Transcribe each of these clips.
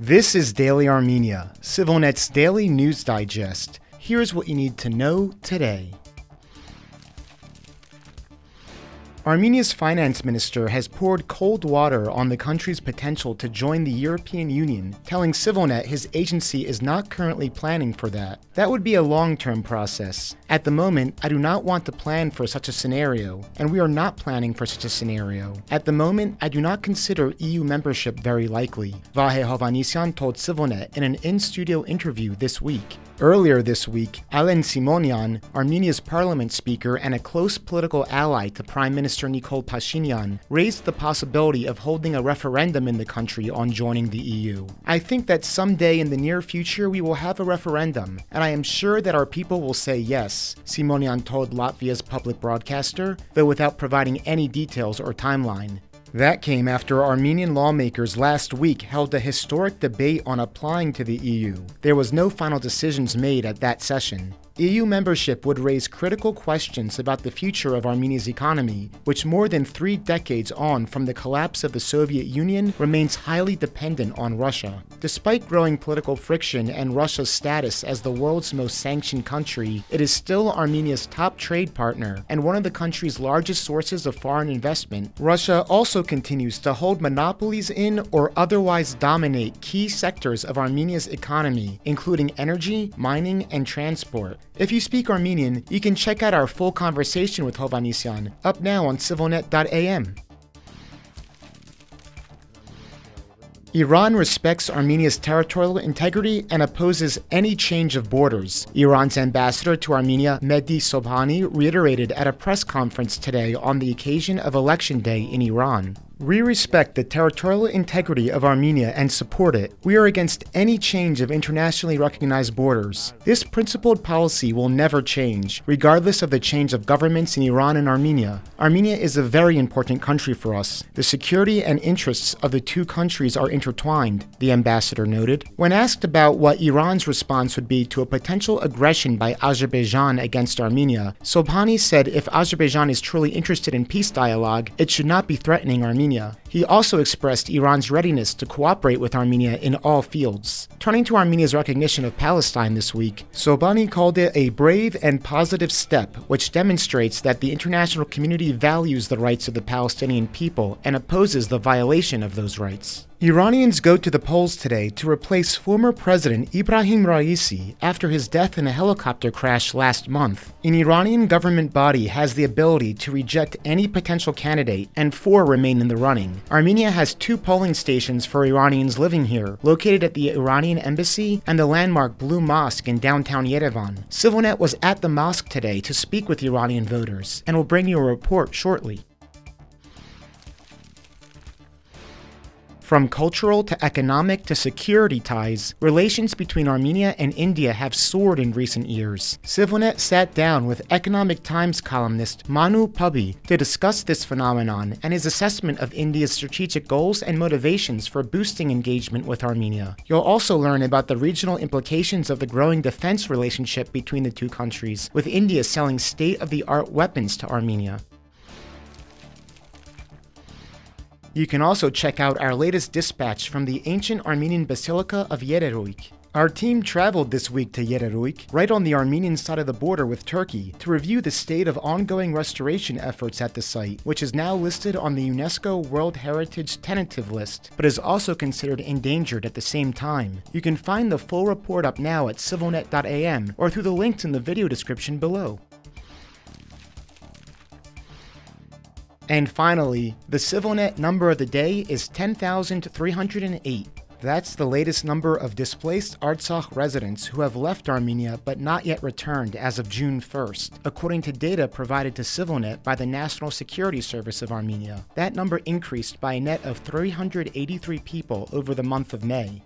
This is Daily Armenia, ＳivilNet's daily news digest. Here's what you need to know today. Armenia's finance minister has poured cold water on the country's potential to join the European Union, telling SivilNet his agency is not currently planning for that. That would be a long-term process. At the moment, I do not want to plan for such a scenario, and we are not planning for such a scenario. At the moment, I do not consider EU membership very likely, Vahe Hovhannisyan told SivilNet in an in-studio interview this week. Earlier this week, Alen Simonyan, Armenia's parliament speaker and a close political ally to Prime Minister Nikol Pashinyan, raised the possibility of holding a referendum in the country on joining the EU. I think that someday in the near future we will have a referendum, and I am sure that our people will say yes, Simonyan told Latvia's public broadcaster, though without providing any details or timeline. That came after Armenian lawmakers last week held a historic debate on applying to the EU. There was no final decisions made at that session. EU membership would raise critical questions about the future of Armenia's economy, which more than 3 decades on from the collapse of the Soviet Union remains highly dependent on Russia. Despite growing political friction and Russia's status as the world's most sanctioned country, it is still Armenia's top trade partner and one of the country's largest sources of foreign investment. Russia also continues to hold monopolies in or otherwise dominate key sectors of Armenia's economy, including energy, mining, and transport. If you speak Armenian, you can check out our full conversation with Hovhannisyan, up now on civilnet.am. Iran respects Armenia's territorial integrity and opposes any change of borders. Iran's ambassador to Armenia, Mehdi Sobhani, reiterated at a press conference today on the occasion of Election Day in Iran. We respect the territorial integrity of Armenia and support it. We are against any change of internationally recognized borders. This principled policy will never change, regardless of the change of governments in Iran and Armenia. Armenia is a very important country for us. The security and interests of the two countries are intertwined, the ambassador noted. When asked about what Iran's response would be to a potential aggression by Azerbaijan against Armenia, Sobhani said if Azerbaijan is truly interested in peace dialogue, it should not be threatening Armenia. He also expressed Iran's readiness to cooperate with Armenia in all fields. Turning to Armenia's recognition of Palestine this week, Sobhani called it a brave and positive step, which demonstrates that the international community values the rights of the Palestinian people and opposes the violation of those rights. Iranians go to the polls today to replace former President Ibrahim Raisi after his death in a helicopter crash last month. An Iranian government body has the ability to reject any potential candidate, and 4 remain in the running. Armenia has 2 polling stations for Iranians living here, located at the Iranian embassy and the landmark Blue Mosque in downtown Yerevan. SivilNet was at the mosque today to speak with Iranian voters, and will bring you a report shortly. From cultural to economic to security ties, relations between Armenia and India have soared in recent years. SivilNet sat down with Economic Times columnist Manu Pabi to discuss this phenomenon and his assessment of India's strategic goals and motivations for boosting engagement with Armenia. You'll also learn about the regional implications of the growing defense relationship between the two countries, with India selling state-of-the-art weapons to Armenia. You can also check out our latest dispatch from the ancient Armenian Basilica of Yereruik. Our team traveled this week to Yereruik, right on the Armenian side of the border with Turkey, to review the state of ongoing restoration efforts at the site, which is now listed on the UNESCO World Heritage Tentative List, but is also considered endangered at the same time. You can find the full report up now at civilnet.am or through the links in the video description below. And finally, the SivilNet number of the day is 10,308. That's the latest number of displaced Artsakh residents who have left Armenia but not yet returned as of June 1st, according to data provided to SivilNet by the National Security Service of Armenia. That number increased by a net of 383 people over the month of May.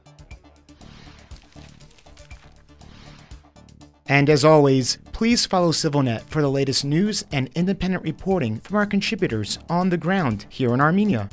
And as always, please follow SivilNet for the latest news and independent reporting from our contributors on the ground here in Armenia.